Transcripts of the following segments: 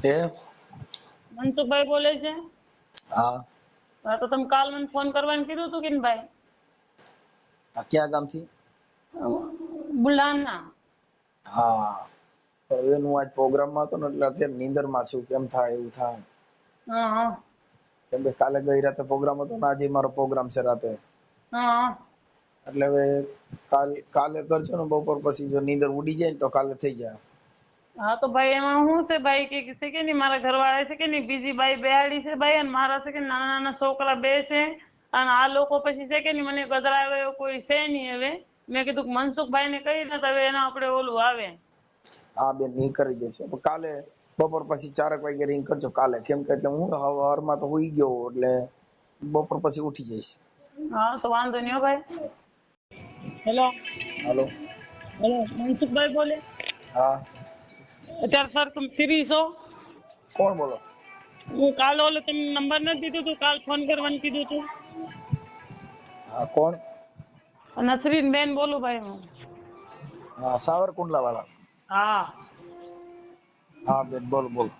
એ મનસુખભાઈ બોલે છે? હા હા, તો તમે કાલ મને ફોન કરવાનું કીધું હતું કે ને ભાઈ? ક્યાં ગામથી? બુલાના. હા એનું આજ પ્રોગ્રામમાં હતો ને એટલે અત્યારે નીંદરમાં છું. કેમ થાય એવું થાય? હા હા કેમ કે કાલે ગઈ રાતે પ્રોગ્રામ હતો ને આજે મારો પ્રોગ્રામ છે રાતે. હા એટલે હવે કાલે કરજો ને બપોર પછી. જો નીંદર ઉડી જાય ને તો કાલે થઈ જાય. હા તો ભાઈ એમાં શું છે ભાઈ કે છે કે નહીં, મારા ઘરવાળા છે કે નહીં, બીજી બાઈ બેહાડી છે ભાઈ, અને મારા છે કે નાના નાના છોકરા બે છે, અને આ લોકો પછી છે કે નહીં મને ગધરાવે એવો કોઈ છે નહીં. હવે મેં કીધું કે મનસુખભાઈ ને કહી દે તો હવે એના આપણે ઓલું આવે. હા બેન એ કરી દેશે. કાલે બપોર પછી 4 વાગે રિંગ કરજો કાલે. કેમ કે એટલે હું હવારમાં તો હુઈ ગયો એટલે બપોર પછી ઉઠી જઈશ. હા તો વાંધો નહીં હો ભાઈ. હેલો હાલો. હેલો, મનસુખભાઈ બોલે? હા અત્યારે સર તમે ફ્રી છો? કોણ બોલો? હું કાલ ઓલો તમને નંબર નથી દીધું તું, કાલ ફોન કરવાનું કીધું તું. હા કોણ? નસરીન બેન બોલું ભાઈ હું. હા સાવરકુંડલા વાળા. હા હા બેન બોલો બોલો.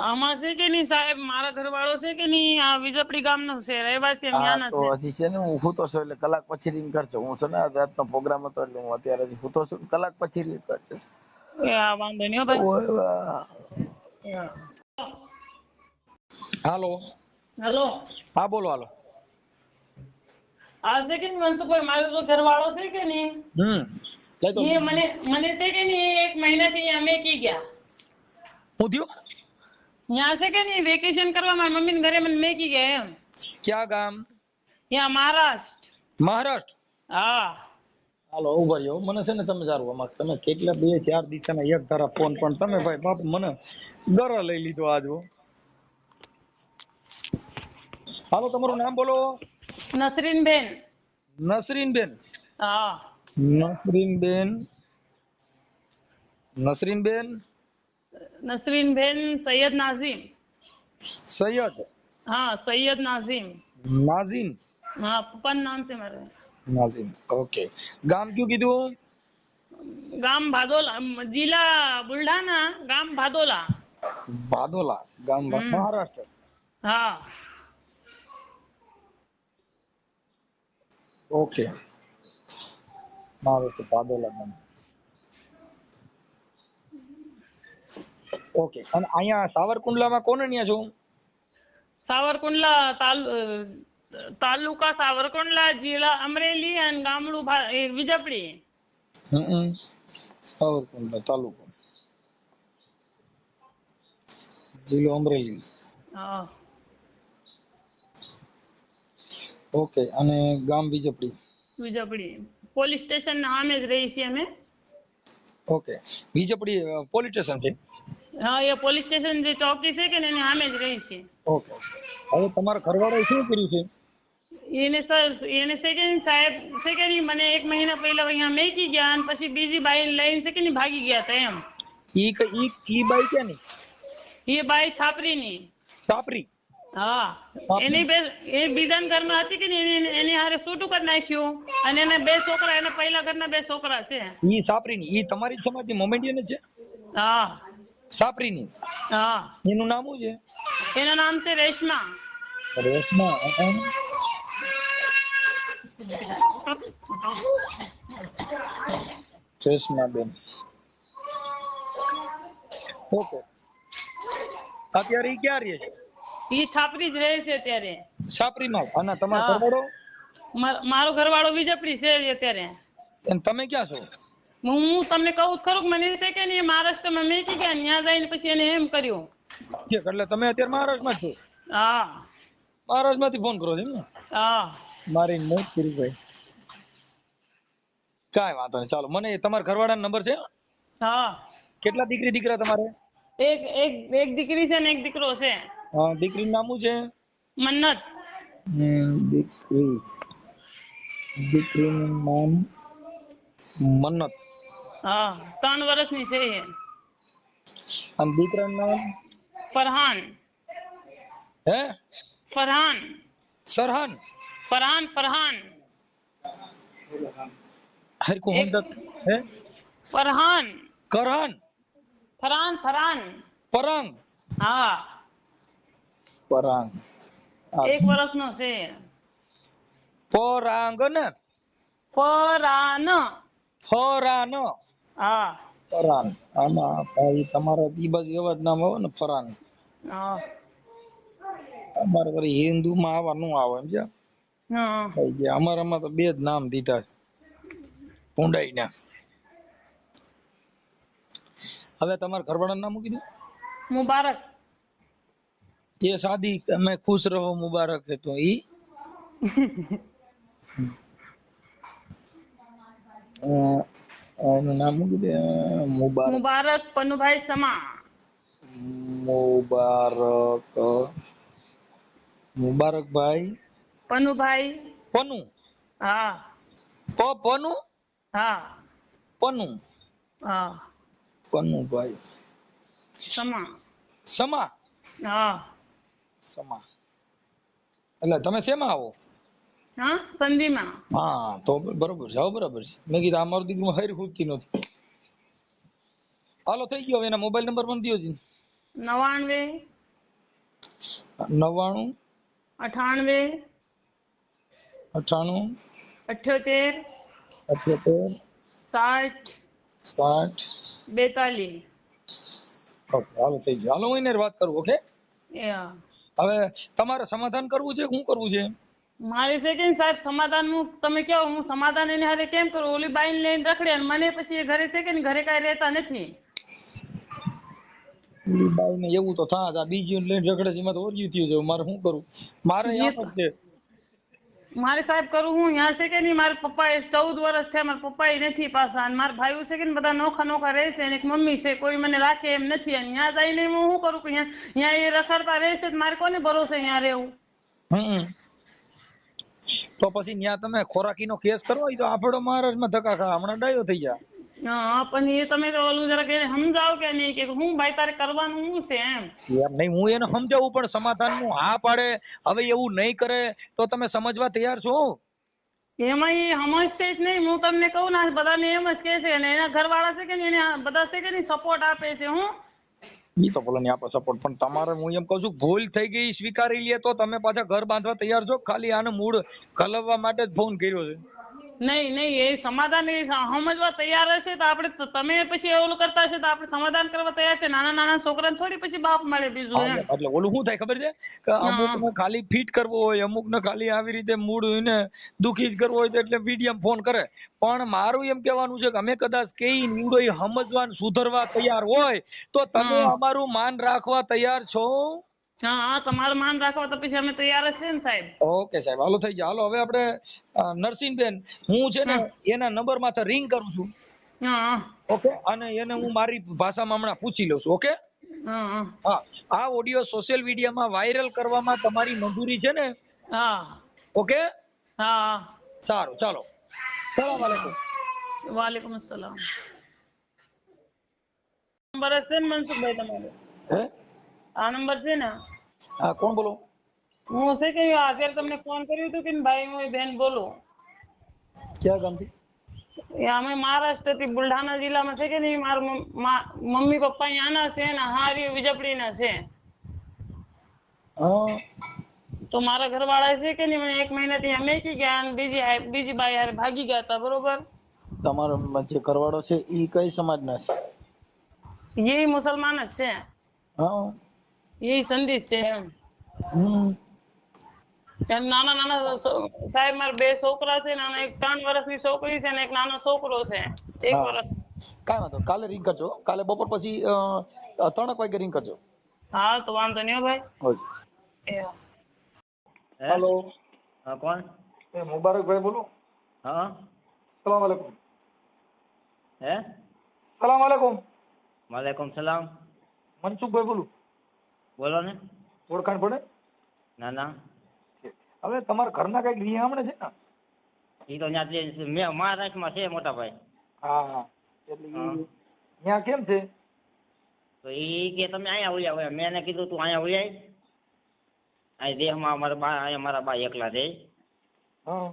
આમાં છે કે નહીં સાહેબ, મારા ઘરવાળો છે કે નહીં આ વિજપડી ગામનો છે, રહેવાસી હા ન્યાના તો છે. હજી છે ને હું સૂતો છું એટલે કલાક પછી રિંગ કરજો. હું છે ને રાતનો પ્રોગ્રામ હતો એટલે હું અત્યારે હજી સૂતો છું. કલાક પછી રિંગ કરજો. એ આ વાંધો નહીં હો ભાઈ. હાલો. હેલો, હા બોલો હાલો. આ છે કે નહીં મનસુખભાઈ, મારો જો ઘરવાળો છે કે નહીં, લઈ તો એ મને છે કે નહીં 1 મહિનાથી અમે કી ગયા. હું થયું? ત્યાં છે કે નહીં વેકેશન કરવા મારી મમ્મી ઘરે મને મેકી ગયા એમ. ક્યાં ગામ? ત્યાં મહારાષ્ટ્ર. મહારાષ્ટ્ર. હા હાલો ઉભા રહ્યો. મને છે ને તમે સારું આમાં તમે કેટલા 2-4 દિવસના એક ધારા ફોન પણ તમે ભાઈ બાપ મને ગરો લઈ લીધો આજ હો. હાલો તમારું નામ બોલો. નસરીન બેન. નસરીનબેન. હા નસરીનબેન. નસરીનબેન. નસરીન બેન સૈયદ નાઝીમ. સૈયદ હા સૈયદ નાઝીમ. નાઝીમ. હા પપ્પાનું નામ છે મારે. નાઝીમ ઓકે. ગામ કયું કીધું? ગામ ભાદોલા, જિલ્લા બુલढाणा, ગામ ભાદોલા. ભાદોલા ગામ મહારાષ્ટ્ર. હા ઓકે મહારાષ્ટ્ર ભાદોલા ગામ. ઓકે. અને અહીંયા સાવરકુંડલામાં કોને ન્યા છો? સાવરકુંડલા તાલુકા સાવરકુંડલા, જિલ્લા અમરેલી, અને ગામડું વિજપડી. સાવરકુંડલા તાલુકો જિલ્લો અમરેલી. હા ઓકે. અને ગામ વિજપડી. વિજપડી પોલીસ સ્ટેશન ના સામે જ રહી છીએ અમે. ઓકે. વિજપડી પોલીસ સ્ટેશન છે. હા એ પોલીસ સ્ટેશન જે ચોકી છે કે ને એની સામે જ રહી છીએ. ઓકે. હવે તમારા ઘરવાળાએ શું કર્યું છે? એને સર એને છે કે સાહેબ છે કે નહીં મને 1 મહિના પહેલા અહીંયા મેકી ગયા, અને પછી બીજી બાઈ લઈને છે કે નહીં ભાગી ગયા હતા એમ. ઈ બાઈ ક્યાંની? એ બાઈ છાપરીની. સાપરી. હા સાપરી. એ બીજા ઘરમાં હતી કે એની હારે છૂટું કરી નાખ્યું, અને એના 2 છોકરા, એના પહેલા ઘરના 2 છોકરા છે. ઈ સાપરીની. ઈ તમારી સમાજની મોમેડિયન જ છે? હા સાપરીની. હા એનું નામ શું છે? એનું નામ છે રેશમા. રેશમા. રેશમાબેન. ઓકે. અત્યારે ઈ ક્યાં રહે છે? એ છાપરી જ રહે છે અત્યારે. સાપરીમાં. અને તમારો હા ઘરવાળો? મારો ઘરવાળો વિજપડી છે અત્યારે. અને તમે ક્યાં છો? હું તમને કહું ખરું કે મને છે કે નહીં મહારાષ્ટ્રમાં મેકી ગયા, ત્યાં જઈને પછી એને એમ કર્યું. એટલે તમે અત્યારે મહારાષ્ટ્રમાં જ છો? હા મહારાષ્ટ્રમાંથી ફોન કરો છો એમ ને? હા મારી મોત કરી ભાઈ. કાંઈ વાંધો નહીં. ચાલો મને તમારા ઘરવાળાનો નંબર છે? હા કેટલા દીકરી દીકરા તમારે? એક દીકરી છે ને એક દીકરો છે. દીકરીનું નામ શું છે? મન્નત. દીકરીનું નામ મન્નત. હા 3 વર્ષની છે એ. અને દીકરાનું નામ? ફરહાન. હે? ફરહાન. સરહાન. ફરહાન. હરકુ એક હમદત. હે? ફરહાન. કરહાન. ફરાન ફરાન. ફરાંગ. હા, ફરાંગ. 1 વર્ષનો છે. ફરાંગ ને ફરાન. ફરાન. હા. ફરાન. આમાં ભાઈ તમારા ઈ બાજુ એવા જ નામ આવે ને ફરાન. હા. અમારે વળી હિન્દુમાં આવા નો આવે સમજ્યા. હા. અમારામાં તો 2 જ નામ દીધા છે ઊંડાઈના. હવે તમારા ઘરવાળાનું નામ શું કીધું? મુબારક. ये शादी में खुश रहो मुबारक है तो ई એનું નામ શું કીધું? મુબારક. મુબારક પનુભાઈ સમા. મુબારક. મુબારકભાઈ પનુભાઈ. પનુ. હા. પનુ. હા. પનુ. હા. પનુભાઈ સમા. સમા. હા. સમા એટલે તમે શેમાં આવો? હા, સંધિમાં. હા તો બરોબર છે. હવે બરાબર છે. મેં કીધું આ મારું દીકરું હરી ખૂટતી નથી. હાલો થઈ ગયો. એના મોબાઈલ નંબર પણ દયો છે. 99 99 98 98 78 78 60 60 42. ઓકે હાલો થઈ ગયો. હાલો હું એને વાત કરું. Okay Yeah. હવે તમારે સમાધાન કરવું છે શું કરવું છે? મારી છે કે સાહેબ સમાધાનનું તમે કહો, હું સમાધાન એને હારે કેમ કરું? ઓલી બાઈને લઈને રખડે અને મને પછી એ ઘરે છે કે ઘરે કાંઈ રહેતા નથી. ઈ બાઈને એવું તો થાય આ બીજી લઈને ઝઘડે છે એમાં તો ઓર્યું થયું છે. મારે શું કરું? મારે એ આમ જ છે. મારે સાહેબ કરું હું ત્યાં છે કે નહીં, મારા પપ્પા 14 વર્ષ થયા, મારા પપ્પા નથી પાછા, અને મારા ભાઈઓ છે કે ને બધા નોખા નોખા રહે છે, અને એક મમ્મી છે, કોઈ મને રાખે એમ નથી. અને ત્યાં જઈને હું શું કરું કે ત્યાં એ રખડતા રહેશે તો મારે કોને ભરોસે ત્યાં રહેવું? તો પછી ન્યા તમે ખોરાકીનો કેસ કરો તો આપણો મહારાજમાં ધક્કા ખા હમણાં ડાયો થઈ જા. હા, પણ એ તમે તો ઓલું જરાક એને સમજાવો કે નહીં કે હું ભાઈ તારે કરવાનું શું છે એમ. એમ નહીં, હું એને સમજાવું પણ સમાધાનનું હા પાડે હવે એવું નહીં કરે તો તમે સમજવા તૈયાર છો? એમાં એ સમજશે જ નહીં. હું તમને કહું ને બધાને એમ જ કે છે, અને એના ઘરવાળા છે કે ને એને બધા છે કે નહીં સપોર્ટ આપે છે. હું ઈ તો ભલે ને આપો સપોર્ટ, પણ તમારે હું એમ કહું છું ભૂલ થઈ ગઈ સ્વીકારી લે તો તમે પાછા ઘર બાંધવા તૈયાર છો? ખાલી આને મૂળ કલવવા માટે જ ફોન કર્યો છે. નહીં એ સમાધાન એ સમજવા તૈયાર હશે તો આપણે તમે પછી ઓલું કરતા હશે તો આપણે સમાધાન કરવા તૈયાર છે. નાના નાના છોકરાને થોડી પછી બાપ મળે બીજું એમ. એટલે ઓલું શું થાય ખબર છે કે અમુક ને ખાલી ફિટ કરવો હોય, અમુક ને ખાલી આવી રીતે મૂળ એને દુખી જ કરવો હોય તો એટલે વિડીયમ ફોન કરે. પણ મારું એમ કહેવાનું છે કે અમે કદાચ કઈ નીવડો સમજવા સુધરવા તૈયાર હોય તો તમે અમારું માન રાખવા તૈયાર છો? હા, તમારું માન રાખવા તો પછી અમે તૈયાર જ છે ને સાહેબ. ઓકે સાહેબ હાલો થઈ જાય. હાલો હવે આપણે નરસિંહબેન હું છે ને એના નંબર માંથી રિંગ કરું છું. ઓકે, અને એને હું મારી ભાષામાં હમણાં પૂછી લઉં છું. ઓકે હા, આ ઓડિયો સોશિયલ મીડિયામાં વાયરલ કરવામાં તમારી મંજૂરી છે ને? હા. ઓકે હા. સારું ચાલો. સલામ આલેકુમ. વાલેકુમ અસલામ. નંબર છે ને મનસુખભાઈ તમારો? હે આ નંબર છે ને? હા, કોણ બોલો? હું છે કે અત્યારે તમને ફોન કર્યું હતું કે ભાઈ હું બેન બોલું. ક્યાં ગામથી? અમે મહારાષ્ટ્ર થી બુલઢાણા જિલ્લામાં છે કે નહીં, મારા મમ્મી પપ્પા અહીંયાના છે ને હારી વિજપડીના છે. તો મારા ઘરવાળા છે કે નહીં મને 1 મહિનાથી અમે કી ગયા અને બીજી બાઈ હારે ભાગી ગયા હતા. બરોબર? તમારો જે ઘરવાળો છે ઈ કઈ સમાજના છે? એ મુસલમાન જ છે. હા. એ સંદેશ છે એમ. નાના નાના સાહેબ મારા 2 છોકરા છે ને, એક 3 વર્ષની છોકરી છે ને એક નાનો છોકરો છે 1 વર્ષ. કાંઈ વાંધો કાલે રિંગ કરજો. કાલે બપોર પછી 3 વાગે રિંગ કરજો. હા તો વાંધો નહીં ભાઈ. હેલો. હા કોણ? મુબારકભાઈ બોલો. હા. સલામ આલેકુમ. હે? સલામ આલેકુમ. વાલેકુમ સલામ. મનસુખભાઈ બોલું. બોલો ને. ઓળખાણ પડે? ના ના. હવે તમારા ઘરના કઈક રિહામણે છે ને? એ તો ત્યાં મેં મહારાષ્ટ્રમાં છે મોટા ભાઈ. હા એટલે ત્યાં કેમ છે? તો એ કે તમે અહીંયા ઉયા હોય. મેં એને કીધું તું અહીંયા ઉયાય. અહીં દેહમાં અમારા બા અહીંયા મારા બા એકલા છે. હા.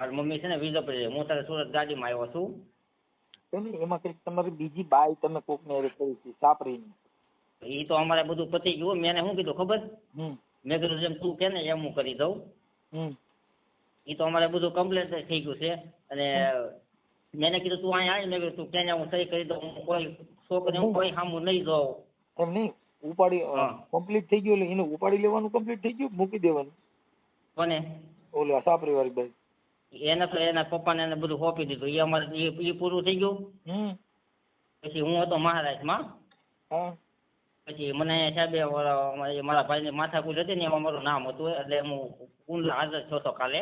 મારી મમ્મી છે ને વિજય હું તારે સુરત ગાડીમાં આવ્યો છું. એની એમાં કઈક તમારી બીજી બાઈ તમે કોકને હારે કરી છે સાપરીની. એ તો અમારે બધું પતી ગયું. મેં એને શું કીધું ખબર? મેં કીધું જેમ તું કે ને એમ હું કરી દઉં. એ તો અમારે બધું કમ્પ્લીટ થઈ ગયું છે. અને મેં એને કીધું તું અહીંયા આવી, મેં કીધું તું ક્યાં હું સહી કરી દઉં, હું કોઈ છોકરી હું કોઈ સામું નહીં જોઉં. એમ નહીં ઉપાડી કમ્પ્લીટ થઈ ગયું એટલે એને ઉપાડી લેવાનું કમ્પ્લીટ થઈ ગયું, મૂકી દેવાનું. કોને? ઓલે સાપરી વાળી બાઈ. એને તો એના પપ્પાને એને બધું સોંપી દીધું. એ અમારે એ પૂરું થઈ ગયું. પછી હું હતો મહારાજમાં. હા. પછી મને સાહેબે મારા ભાઈની માથાકૂટ હતી ને એમાં મારું નામ હતું, એટલે હું કુંડલા હાજર થયો હતો કાલે.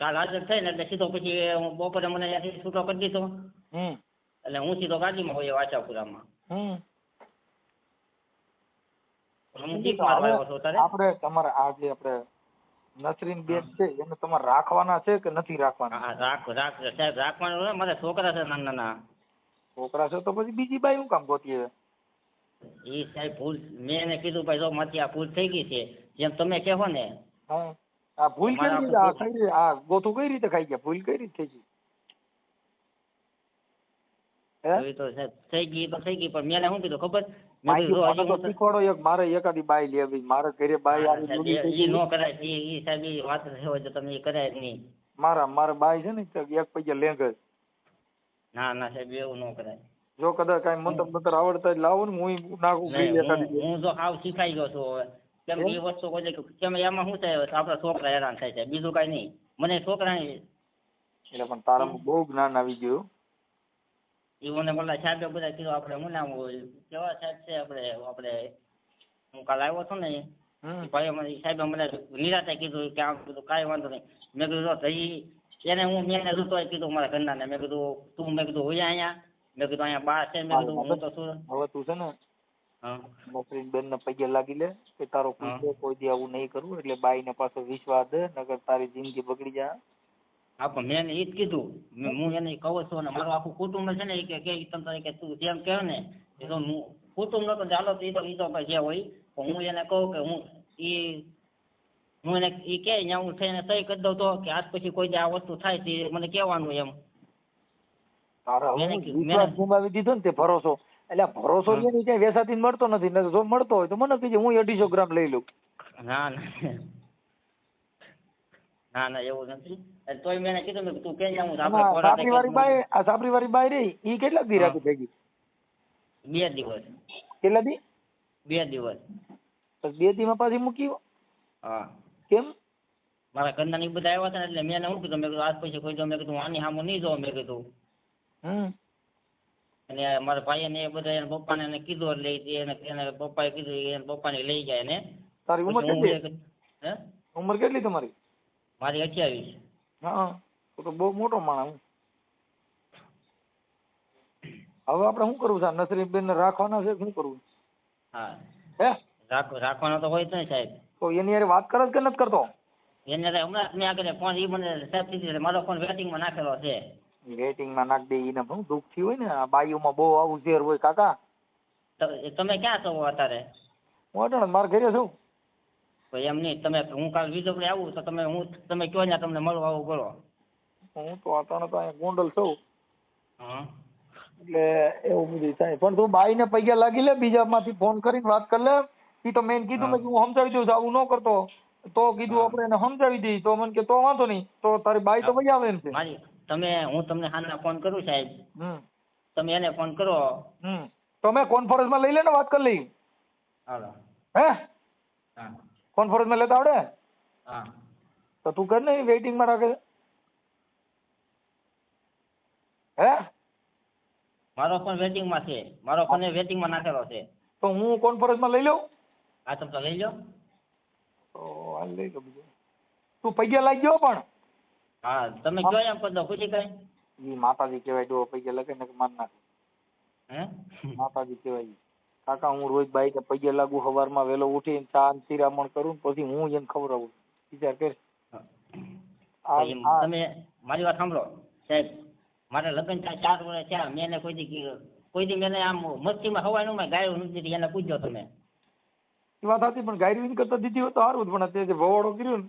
કાલ હાજર થઈને એટલે સીધો પછી હું બપોરે મને ત્યાંથી છૂટો કરી દીધો. એટલે હું સીધો ગાડીમાં હોય વાચાપુરામાં. હું જીપ મારવા આવ્યો છું તારે. આપણે તમારે આ જે આપણે નસરીન બેન છે એને તમારે રાખવાના છે કે નથી રાખવાના? હા સાહેબ રાખવાનું. મારા છોકરા છે નાના નાના. છોકરા છે તો પછી બીજી બાઈ શું કામ ગોતી? એ સાહેબ ભૂલ, મેં એને કીધું ભાઈ જો મારી આ ભૂલ થઈ ગઈ છે જેમ તમે કહો ને. હા. આ ભૂલ કઈ રીતે આ કઈ રીતે આ ગોથું કઈ રીતે ખાઈ ગયા? ભૂલ કઈ રીતે થઈ ગઈ? એ તો સાહેબ થઈ ગઈ તો થઈ ગઈ, પણ મેં એને શું કીધું ખબર? શીખવાડો એક મારે એકાદી બાઈ લેવી, મારે ઘરે બાઈ આવી. એ નો કરાય. એ સાહેબ એ વાત હોય તો તમે એ કરાય જ નહીં. મારે બાઈ છે ને એક પૈયા લેંગ જ. ના સાહેબ એવું ન કરાય. જો કદાચ કઈ મંતર આવડતા જ લાવો ને હું નાખું. હું જો હાવ શીખાઈ ગયો છું હવે. કેમ એ વસ્તુ કોઈ કેમ એમાં શું થાય આપડા છોકરા હેરાન થાય છે, બીજું કઈ નહીં. મને છોકરા એટલે પણ તારામાં બહુ જ્ઞાન આવી ગયું. મને બોલા સાહેબ બધા કીધું આપણે હું નામ કેવા સાહેબ છે આપણે હું કાલ આવ્યો હતો ને ભાઈ મને સાહેબ મને નિરાતે કીધું કે આમ કીધું કાંઈ વાંધો નહીં. મેં કીધું તો મેં એને જોતો કીધું મારા ઘરના ને મેં કીધું તું મેં કીધું હોય અહીંયા. મેં કીધું અહીંયા બા છે. મેં કીધું હું તો શું હવે તું છે ને નસરીન બેન ને પગે લાગી લે કે તારો કોઈ દી આવું નહીં કરવું, એટલે બાઈ ને પાછો વિશ્વાસ દે, નકર તારી જિંદગી બગડી જાય. હા પણ મેં એ જ કીધું. હું એને કહું છું ને મારું આખું કુટુંબ છે ને એ કે તમે કે તું જેમ કહે ને એ તો કુટુંબ નતો ચાલો તો એ તો જે હોય. હું એને કહું કે હું એને એ કે હું થઈને સહી કરી દઉં તો કે આજ પછી કોઈ આ વસ્તુ થાય તે મને કહેવાનું એમ. વિશ્વાસ ગુમાવી દીધો ને તે ભરોસો, એટલે ભરોસો ક્યાંય વેસાથી મળતો નથી. જો મળતો હોય તો મને કહેજે, હું 250 ગ્રામ લઈ લઉં. ના એવું નથી. તોય મેં કીધું તું કે સાપરી વાળી બાઈ રહી ઈ કેટલા દી રાખી ભેગી? 2 દિવસ. કેટલા દી? 2 દિવસ. તો 2 દી માં પાછી મૂકી? હા. કેમ? મારા ઘરના ની બધા આવ્યા હતા ને એટલે મેં એને શું કીધું, મેં કીધું આજ પછી કોઈ જો, મેં કીધું આની સામું નહીં જોઉં, મેં કીધું. અને મારા ભાઈ ને એ બધા એના પપ્પા ને કીધું એટલે એને પપ્પાએ કીધું એના પપ્પા ને લઈ જાય ને. તારી ઉંમર કેટલી? ઉંમર કેટલી તમારી? મારી 28. હા તો બહુ મોટો માણસ. હવે આપણે શું કરવું છે? નસરીન બેન ને રાખવાના છે શું કરવું? હા હે રાખવાનો તો હોય જ નહીં સાહેબ. તો એની યાર વાત કરે કે નથી કરતો? એને હમણાં મેં આગળ ફોન એ મને સાહેબ કીધી મારો ફોન વેટિંગમાં નાખેલો છે. વેટિંગમાં નાખ દે. એને શું દુઃખ થયું હોય ને આ બાઈઓમાં બહુ આવું ઝેર હોય કાકા. તમે ક્યાં છો અત્યારે? હું અટાણે મારા ઘરે છું. તો એમ નહીં તમે હું કાલ વિજોપડે આવું તો તમે કયો ને તમને મળવા આવું બોલો. હું તો અટાણે તો અહીંયા ગોંડલ છું. હા એટલે એવું બધું થાય. પણ તું બાઈ ને પૈયા લાગી લે, બીજા માંથી ફોન કરીને વાત કરી લે. એ તો મેં કીધું મેં હું સમજાવી દઉં આવું ન કરતો તો કીધું આપણે એને સમજાવી દઈ તો મને કે તો વાંધો નહીં, તો તારી બાઈ તો મજા આવે એમ છે. હું તમને હાલના ફોન કરું સાહેબ, તમે એને ફોન કરો. તમે કોન્ફરન્સ માં લઈ લે ને વાત કરી લઈ. હાલો. હે હા કોન્ફરન્સ માં લેતા આવડે? હા તો તું કર ને વેઇટિંગ માં રાખે. હે મારો ફોન વેટિંગ માં છે. મારો ફોન વેટિંગ માં નાખેલો છે. તો હું કોન્ફરન્સ માં લઈ લઉં? હા તમે તો લઈ લો. તો હાલ લઈ લો. બીજું તું પૈયા લાગી ગયો પણ? હા તમે કયો એમ કરી દો ખુશી કઈ. ઈ માતાજી કહેવાય. જો પૈયા લગે ને માન નાખે. હે માતાજી કહેવાય. કાકા હું રોજ બાઈક પૈયા લાગુ, સવારમાં વહેલો ઉઠીને ચા શિરામણ કરું પછી હું એને ખવડાવું. વિચાર કર. તમે મારી વાત સાંભળો સાહેબ. મારે લગ્ન થયા 4 વર્ષ થયા. મેં એને કોઈ દી મેં આમ મસ્તીમાં હવાનું મેં ગાયું નથી. એને પૂછજો તમે. એ વાત હતી પણ ગાયરી કરતા દીધી હોય તો સારું જ. પણ તે જે ભવાડો કર્યો ને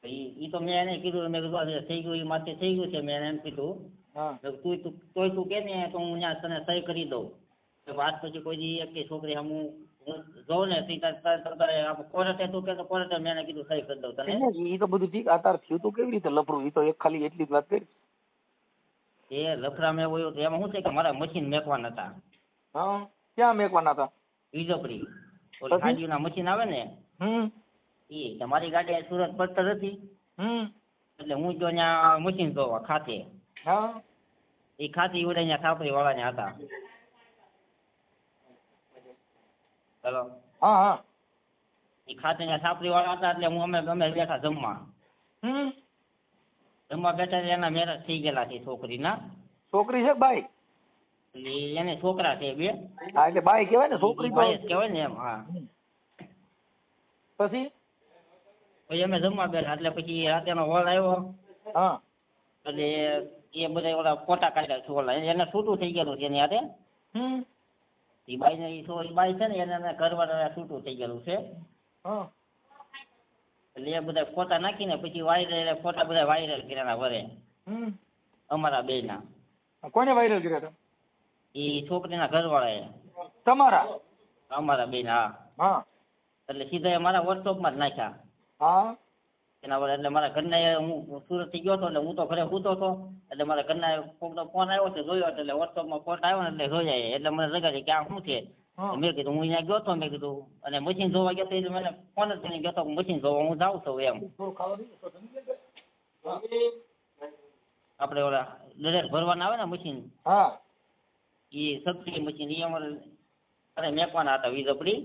ઈ તો મેં એને કીધું, મેં કીધું આ થઈ ગયું, ઈ માથે થઈ ગયું છે, મેં એને એમ કીધું. હા મેં કીધું તોય તું કે ને તો હું ત્યાં તને સહી કરી દઉં. તો આજ પછી કોઈ દી એક છોકરી હું જોઉં ને કોર્ટે તું કે તો કોર્ટે મેં એને કીધું સહી કરી દઉં તને. ઈ તો બધું ઠીક. આ તાર થયું તું કેવી રીતે લફરું? ઈ તો એક ખાલી એટલી જ વાત કરી. એ લફડામાં એવું હતું, એમાં શું છે કે મારા મશીન મેકવાના હતા. હા ક્યાં મેકવાના હતા? વીજપડી ઓલી ગાડીઓના મશીન આવે ને એ તમારી ગાડી આ સુરત પડતર હતી, એટલે હું જો ત્યાં મશીન ધોવા ખાતે, હા એ ખાતી ઉડે ત્યાં છાપરી વાળાને હતા. હેલો, હા હા એ ખાતે ત્યાં છાપરી વાળા હતા, એટલે હું અમે બેઠા જમવા બેઠા એના મેરેજ થઈ ગયેલા છે છોકરીના. છોકરી છે બાઈ? એટલે એને છોકરા છે બે. હા એટલે બાઈ કહેવાય ને, છોકરી તો બાઈ જ કહેવાય ને એમ. હા પછી પછી અમે જમવા બેઠા, એટલે પછી રાતેનો હોલ આવ્યો, હા એટલે એ બધા ઓલા ફોટા કાઢ્યા છે ઓલા, એને છૂટું થઈ ગયેલું છે એની હાથે. એ બાઈ ને એ બાઈ છે ને એને ઘરવાળા છૂટું થઈ ગયેલું છે, હા એટલે એ બધા ફોટા નાખીને પછી વાયરલ ફોટા બધા વાયરલ કર્યા વરે અમારા બે ના. કોને વાયરલ કર્યા હતા? એ છોકરીના ઘરવાળાએ. તમારા? અમારા બે ના. હા એટલે સીધા મારા વોટ્સઅપમાં જ નાખ્યા. હા એના વડે એટલે મારા ઘરના હું સુરત થી ગયો હતો, એટલે હું તો ઘરે સૂતો હતો, એટલે મારા ઘરના કોકનો ફોન આવ્યો છે, જોયો એટલે વોટ્સઅપમાં ફોટો આવ્યો ને એટલે જોયા, એટલે મને જગાડી કે આ શું છે. મેં કીધું હું અહીંયા ગયો હતો, મેં કીધું, અને મશીન ધોવા ગયો હતો, એટલે મને ફોન જ કરીને ગયો હતો મશીન ધોવા હું જાઉં છું એમ. આપણે ઓલા દરેક ભરવાના આવે ને મશીન, હા એ સબસિડી મશીન, એ અમારે મેકવાના હતા વીજપડી.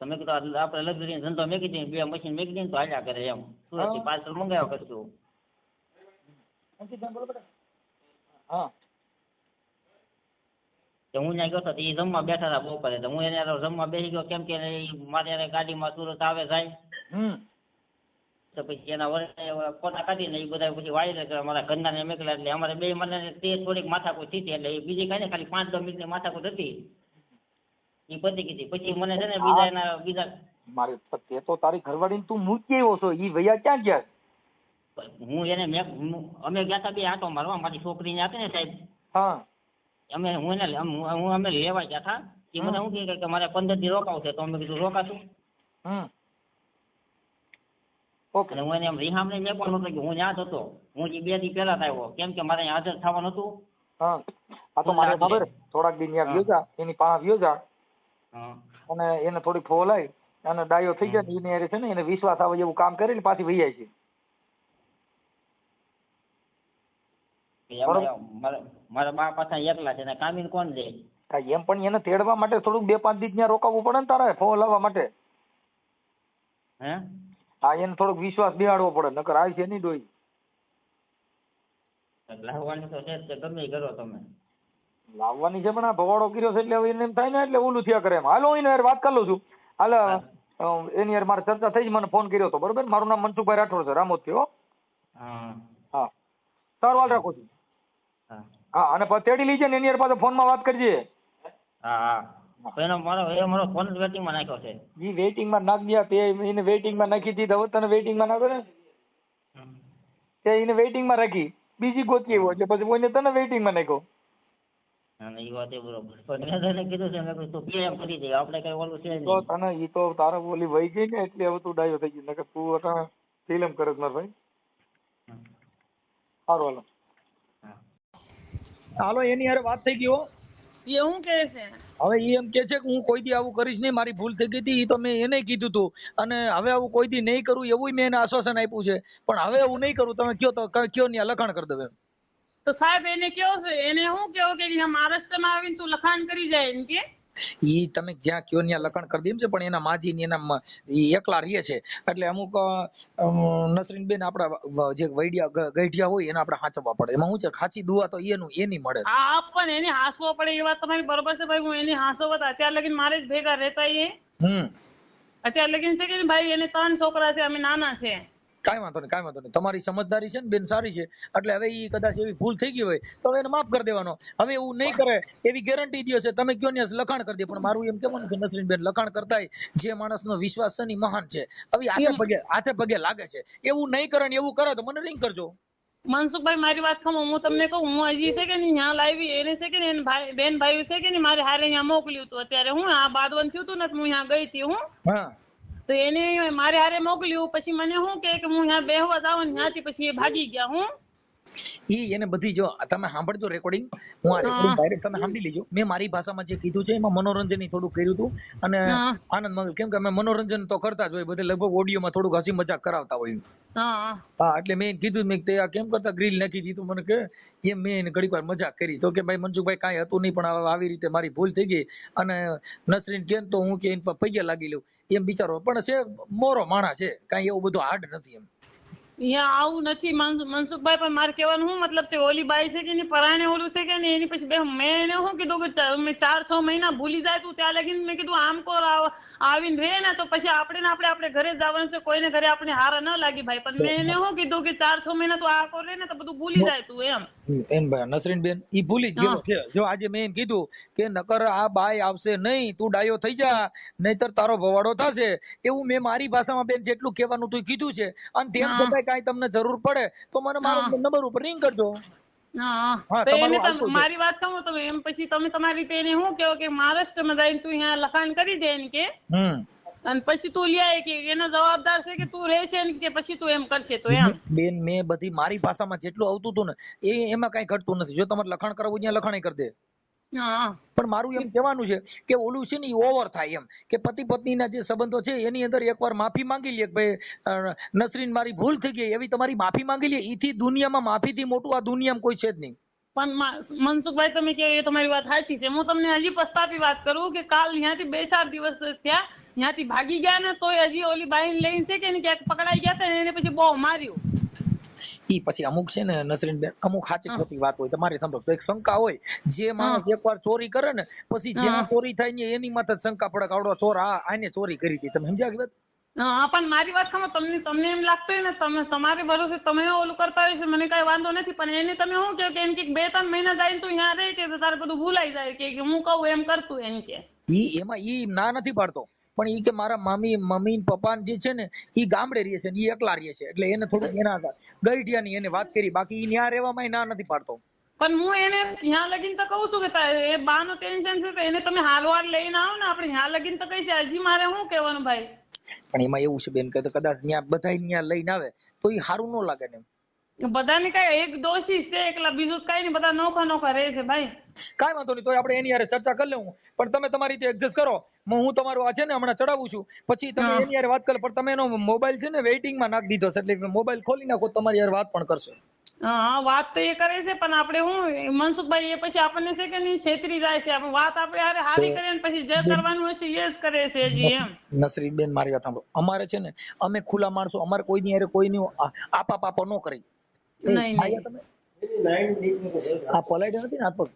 તમે કીધું આપણે લક્ઝરી ધંધો મેકી દઈએ, બે મશીન મેકી દઈએ તો હાલ્યા કરે એમ. સુરત થી પાર્સલ મંગાવ્યા કરશું. હા હું ત્યાં ગયો હતો, એ જમવા બેઠા હતા બપોરે, તો હું એને જમવા બેસી ગયો, કેમ કે મારે એને ગાડીમાં સુરત આવે જાય. તો પછી એના વડે ફોટા કાઢીને એ બધા પછી વાયરલ કરે મારા ઘરના ને મેકલા, એટલે અમારે બે મને તે થોડીક માથાકૂટ થઈ હતી, એટલે એ બીજી કઈ ને ખાલી 5-10 મિનિટની માથાકૂટ હતી, એ પતી ગઈ. પછી મને છે ને બીજા મારે તે તો તારી ઘરવાળીને તું મૂકી આવ્યો છો, ઈ ભૈયા ક્યાં ગયા? હું એને અમે ગયા હતા બે આંટો મારવા, મારી છોકરીને હતી ને સાહેબ. હા અમે લેવા ગયા હતા. એ મને શું કહે કે મારે 15 દી રોકાવું છે, તો અમે કીધું રોકાશું. ઓકે અને હું એને એમ રિહામને મેકવાનો હતો કે હું ત્યાં જ હતો, હું 2 દી પહેલા જ આવ્યો, કેમ કે મારે અહીંયા હાજર થવાનું હતું. હા આ તો મારે ખબર થોડાક દી ત્યાં ગયો જા, એની પાસે ગયો જા, અને એને થોડી ફોલાય અને ડાયો થઈ જાય ને એને છે ને એને વિશ્વાસ આવે એવું કામ કરીને પાછી વહી જાય છે. મારા બા પાછા એકલા છે ને કામીને કોણ દે? એમ પણ એને તેડવા માટે થોડુંક 2-5 દી ત્યાં રોકાવવું પડે ને તારે ફોન લાવવા માટે. હે હા એને થોડોક વિશ્વાસ બેહાડવો પડે, નકર આવી છે નહીં ડોઈ. લાવવાની તો છે જ, ગમે ઈ કરો તમે. લાવવાની છે પણ આ ભવાડો કર્યો છે એટલે હવે એને એમ થાય ને એટલે ઓલું થયા કરે એમ. હાલો એને યાર વાત કરી લઉં છું. હાલ એની યાર મારે ચર્ચા થઈ જ, મને ફોન કર્યો હતો બરોબર. મારું નામ મનસુખભાઈ રાઠોડ છે, રામોદથી. હો હા સારું હાલ રાખું છું. હા અને પછી તેડી લીજે ને એની યાર પાછો ફોનમાં વાત કરજે. હા મારો ફોન જ વેટિંગમાં નાખ્યો છે. ઈ વેઇટિંગમાં નાખ દે, તે એને વેઇટિંગમાં નાખી દીધા, હવે તને વેઇટિંગમાં નાખો ને તે એને વેઇટિંગમાં રાખી, બીજી ગોતી આવ્યો એટલે પછી કોઈને તને વેઇટિંગમાં નાખ્યો. એ વાત એ બરોબર, પણ મેં તને કીધું છે મેં કીધું તું કેમ કરી દે, આપણે કઈ ઓલું છે તો તને ઈ તો તારે ઓલી વહી ગઈ ને એટલે હવે તું ડાયો થઈ ગયો, નકર તું અટાણે ફિલ્મ કરે મારા ભાઈ. સારું હાલો હાલો એની હારે વાત થઈ ગઈ. હો એ હું કહે છે? હવે ઈ એમ કે છે કે હું કોઈ દી આવું કરીશ નહીં, મારી ભૂલ થઈ ગઈ હતી, ઈ તો મેં એને કીધું હતું, અને હવે આવું કોઈ દી નહીં કરું એવું મેં એને આશ્વાસન આપ્યું છે, પણ હવે એવું નહીં કરું, તમે કયો તો કયો ને લખાણ કરી દઉં એમ. તો સાહેબ એને કેવો છે, એને શું કેવો કે મહારાષ્ટ્રમાં આવીને તું લખાણ કરી જાય એમ કે? ઈ તમે જ્યાં કયો ત્યાં લખાણ કરી દે છે, પણ એના માજી ને એના ઈ એકલા રહે છે, એટલે અમુક નસરીન બેન આપડા જે વૈડિયા ગઈઢિયા હોય એને આપણે હાંચવવા પડે. એમાં શું છે, ખાચી દુઆ તો એની મળે. હા પણ એને હાંસવો પડે, એ વાત તમારી બરોબર છે ભાઈ. હું એની હાંસવો હતા, અત્યાર લગીન મારે જ ભેગા રહેતા. અત્યાર લગીન છે કે ભાઈ એને 3 છોકરા છે, અમે નાના છે. કાંઈ વાંધો નહીં તમારી સમજદારી છે ને બેન સારી છે, એટલે હવે ઈ કદાચ એવી ભૂલ થઈ ગઈ હોય તો હવે એને માફ કરી દેવાનો. હવે એવું નહીં કરે એવી ગેરંટી દે છે, તમે કયો ને લખાણ કરી દે. પણ મારું એમ કહેવાનું છે નસરીન બેન, લખાણ કરતાય જે માણસનો વિશ્વાસ છે ને મહાન છે. હવે હાથે પગે લાગે છે, એવું નહીં કરે ને એવું કરે તો મને રિંગ કરજો. મનસુખભાઈ મારી વાત ખમો, હું તમને કહું, હું હજી છે કે નહીં ત્યાં લાવી એને છે કે ને બેન ભાઈ છે કે નહીં મારે હારે અહીંયા મોકલ્યું હતું. અત્યારે હું આ બાદવન થયું હતું ને હું ત્યાં ગઈ હતી હું, હા તો એને મારે હારે મોકલ્યું. પછી મને શું કે હું ત્યાં બેહવા જાવ ને ત્યાંથી પછી એ ભાગી ગયા. હું એને બધી જો તમે સાંભળજો રેકોર્ડિંગ, હું આ રેકોર્ડિંગ ડાયરેક્ટ તમે સાંભળી લેજો. મેં મારી ભાષામાં જે કીધું છે એમાં મનોરંજન થોડું કર્યું હતું અને આનંદ મંગલ, કેમ કે અમે મનોરંજન તો કરતા જ હોય બધે, લગભગ ઓડિયોમાં થોડુંક હસી મજાક કરાવતા હોય. હા એટલે મેં કીધું મેં તે આ કેમ કરતા ગ્રીલ નાખી દીધું, મને કે એમ મેં એને ઘડીક વાર મજાક કરી તો કે ભાઈ મનસુખભાઈ કાંઈ હતું નહીં, પણ આવી રીતે મારી ભૂલ થઈ ગઈ. અને નસરીન કેમ તો હું કે એને પૈયા લાગી લઉં એમ બિચારો, પણ છે મોરો માણસ છે, કાંઈ એવું બધું હાર્ડ નથી એમ. અહીંયા આવું નથી મનસુખભાઈ, પણ મારે કહેવાનું શું મતલબ છે, ઓલી બાઈ છે કે પરાણે ઓલું છે કે એની પછી મેં એને શું કીધું કે મેં 4-6 મહિના ભૂલી જાય તું ત્યાં લગીને મેં કીધું આમ કોર આવીને રે ને તો પછી આપણે ઘરે જવાનું છે, કોઈને ઘરે આપણે હારા ન લાગી ભાઈ. પણ મેં એને શું કીધું કે 4-6 મહિના તું આ કોર રે ને તો બધું ભૂલી જાય તું એમ ભાઈ નસરીન બેન ઈ ભૂલી જ ગયો છે. જો આજે મેં એમ કીધું કે નકર આ બાઈ આવશે નહીં, તું ડાયો થઈ જા નહીતર તારો ભવાડો થશે, એવું મેં મારી ભાષામાં બેન જેટલું કહેવાનું તું કીધું છે. અને તેમ છતાંય કાંઈ તમને જરૂર પડે તો મને મારા નંબર ઉપર રિંગ કરજો. મારી વાત કહું તમે એમ પછી તમે તમારી રીતે એને શું કહો કે મહારાષ્ટ્રમાં જઈને તું અહીંયા લખાણ કરી દે ને કે અને પછી તું લ્યાય કે એનો જવાબદાર છે કે તું રહેશે ને કે પછી તું એમ કરશે. તો એમ બેન મેં બધી મારી ભાષામાં જેટલું આવતું હતું ને એમાં કઈ ઘટતું નથી. જો તમારે લખાણ કરવું ત્યાં લખાણ કરી દે, પણ મારું એમ કહેવાનું છે કે ઓલું છે ને એ ઓવર થાય એમ કે પતિ પત્નીના જે સંબંધો છે એની અંદર એકવાર માફી માંગી લે કે ભાઈ નસરીન મારી ભૂલ થઈ ગઈ, એવી તમારી માફી માંગી લે. એથી દુનિયામાં માફીથી મોટું આ દુનિયામાં કોઈ છે જ નહીં. પણ મનસુખભાઈ તમે કહો એ તમારી વાત સાચી છે. હું તમને હજી પસ્તાપી વાત કરું કે કાલ ત્યાંથી 2-4 દિવસ થયા ત્યાંથી ભાગી ગયા ને તોય હજી ઓલી બાઈ લઈને છે કે ક્યાંક પકડાઈ ગયા હતા ને એને પછી બહુ માર્યું. ઈ પછી અમુક છે ને નસરીન બેન અમુક સાચી ખોટી વાત હોય તમારે સાંભળો તો એક શંકા હોય, જે માણસ એકવાર ચોરી કરે ને પછી જ્યાં ચોરી થાય ને એની માથે શંકા પડે કે આવડો ચોર આને ચોરી કરી હતી. તમે સમજ્યા કે વાત? હા પણ મારી વાત ખબર તમને એમ લાગતું હોય ને તમે તમારે ભરોસે તમે ઓલું કરતા હોય છે મને કઈ વાંધો નથી, પણ એને તમે શું કહો કે એમ કે 2-3 મહિના જાય તો અહીંયા રહે કે તારે બધું ભૂલાઈ જાય કે હું કહું એમ કરતું એમ કે એમાં ઈ ના નથી પાડતો, પણ ઈ કે મારા મમ્મી પપ્પા જે છે ને ઈ ગામડે રહે છે ને ઈ એકલા રહે છે એટલે એને થોડું એના ગઈઠિયાની એને વાત કરી, બાકી ઈ ન્યા રહેવામાં ના નથી પાડતો. પણ હું એને ત્યાં લગીને તો કહું છું કે એ બાનું ટેન્શન છે તો એને તમે હાલવાર લઈને આવો ને, આપણે ત્યાં લગીને તો કઈ છે હજી મારે શું કહેવાનું ભાઈ. પણ એમાં એવું છે બેન કે કદાચ ત્યાં બધા ત્યાં લઈને આવે તો ઈ સારું ન લાગે ને. બધાને કઈ એક દોષી છે એકલા, બીજું કઈ નહીં, બધા નોખા રહે છે ભાઈ. કાંઈ વાંધો નહીં, તો આપણે એની હારે ચર્ચા કરી લેવું, પણ તમે તમારી રીતે એડજસ્ટ કરો. હું તમારું આ છે ને હમણાં ચડાવું છું પછી તમે એની હારે વાત કરો, પણ તમે એનો મોબાઈલ છે ને વેઇટિંગમાં નાખી દીધો છે એટલે મોબાઈલ ખોલી નાખો તમારી હારે વાત પણ કરશે. હા વાત તો એ કરે છે પણ આપણે હું મનસુખભાઈ એ પછી આપણને છે કે નહીં છેતરી જાય છે. આપણે વાત આપણે હારે હારી કરીએ ને પછી જે કરવાનું હશે એ જ કરે છે હજી એમ. નસરીન બેન મારી વાત સાંભળો, અમારે છે ને અમે ખુલ્લા માણસો, અમારે કોઈની હારે કોઈની આપા પાપો ન કરી. નહીં આ પોલાઈડ નથી ને હાથ પગ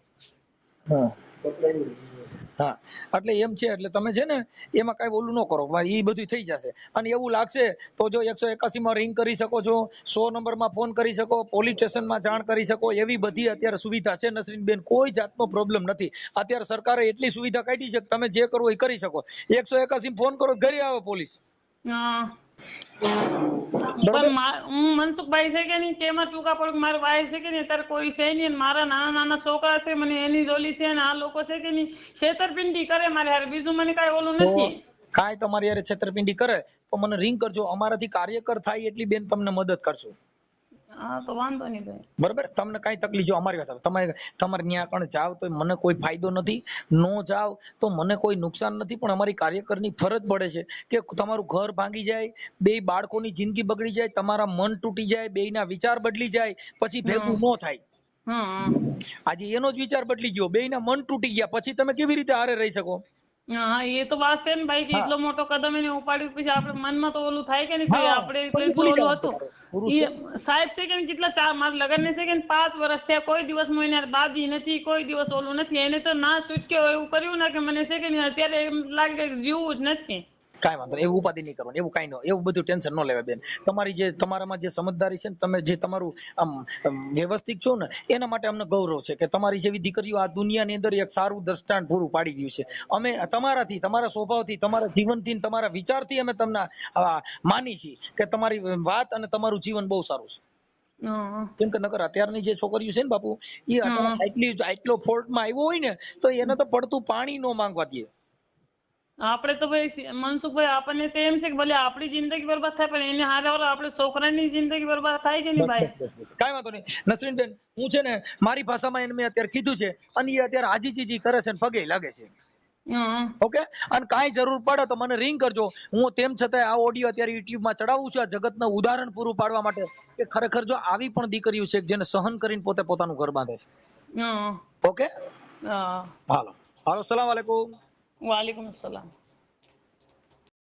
હા એટલે એમ છે. એટલે તમે છે ને એમાં કઈ ઓલું ન કરો, એ બધું થઈ જશે. અને એવું લાગશે તો જો 181 માં રિંગ કરી શકો છો, 100 નંબરમાં ફોન કરી શકો, પોલીસ સ્ટેશનમાં જાણ કરી શકો, એવી બધી અત્યારે સુવિધા છે નસરીન બેન, કોઈ જાતનો પ્રોબ્લેમ નથી. અત્યારે સરકારે એટલી સુવિધા કાઢી છે કે તમે જે કરવો એ કરી શકો. 181 ફોન કરો ઘરે આવે પોલીસ. પણ હું મનસુખભાઈ છે કે નહીં તેમાં ટૂંકા પડું મારી વાઈફ છે કે નહીં અત્યારે કોઈ છે નહીં, મારા નાના છોકરા છે, મને એની જોલી છે ને આ લોકો છે કે નહીં છેતરપિંડી કરે મારે હારે, બીજું મને કઈ ઓલું નથી. કાંઈ તમારી હારે છેતરપિંડી કરે તો મને રિંગ કરજો, અમારાથી કાર્યકર થાય એટલી બેન તમને મદદ કરશું. હા તો વાંધો નહીં ભાઈ, બરાબર. તમને કઈ તકલીફ જો અમારી વાત તમારે ત્યાં કણ જાવ તો મને કોઈ ફાયદો નથી, નો જાવ તો મને કોઈ નુકસાન નથી, પણ અમારી કાર્યકરની ફરજ પડે છે કે તમારું ઘર ભાંગી જાય, 2 બાળકોની જિંદગી બગડી જાય, તમારા મન તૂટી જાય, 2ના વિચાર બદલી જાય, પછી ભેગું ન થાય. આજે એનો જ વિચાર બદલી ગયો, 2ના મન તૂટી ગયા, પછી તમે કેવી રીતે હારે રહી શકો? હા એ તો વાત છે ને ભાઈ કે એટલો મોટો કદમ એને ઉપાડ્યું પછી આપણે મનમાં તો ઓલું થાય કે નહીં થાય. આપણે ઓલું હતું સાહેબ છે કે કેટલા મારા લગ્ન છે કે 5 વર્ષ થયા, કોઈ દિવસ હું એને દાદી નથી, કોઈ દિવસ ઓલું નથી. એને તો ના છૂટકે એવું કર્યું ને કે મને છે કે અત્યારે એમ લાગે જીવવું જ નથી. કાંઈ વાંધો નહીં, એવું ઉપાધિ નહીં કરવાની, એવું કાંઈ ન, એવું બધું ટેન્શન ન લેવા બેન. તમારામાં જે સમજદારી છે ને, તમે જે તમારું આમ વ્યવસ્થિત છો ને, એના માટે અમને ગૌરવ છે કે તમારી જેવી દીકરીઓ આ દુનિયાની અંદર એક સારું દ્રષ્ટાંત પૂરું પાડી ગયું છે. અમે તમારાથી, તમારા સ્વભાવથી, તમારા જીવનથી, તમારા વિચારથી અમે તમને માની છીએ કે તમારી વાત અને તમારું જીવન બહુ સારું છે. કેમ કે નકર અત્યારની જે છોકરીઓ છે ને બાપુ, એ આટલો ફોલ્ટમાં આવ્યો હોય ને તો એને તો પડતું પાણી ન માંગવા દે. આપણે તો ભાઈ મનસુખભાઈ, આપણને તો એમ છે કે ભલે આપણી જિંદગી બરબાદ થાય પણ એને હારે વાળા આપણે છોકરાની જિંદગી બરબાદ થાય કે નહીં ભાઈ? કાંઈ વાંધો નહીં નસરીનબેન, હું છે ને મારી ભાષામાં એને મેં અત્યારે કીધું છે અને એ અત્યારે હાજીજી કરે છે ને પગે લાગે છે. ઓકે, અને કાંઈ જરૂર પડે તો મને રિંગ કરજો. હું તેમ છતાં આ ઓડિયો અત્યારે યુટ્યુબમાં ચડાવું છું આ જગતનું ઉદાહરણ પૂરું પાડવા માટે કે ખરેખર જો આવી પણ દીકરીઓ છે જેને સહન કરીને પોતે પોતાનું ઘર બાંધે છે. ઓકે, હાલો, સલામ વાલેકુમ. વાલેકુમ સલામ.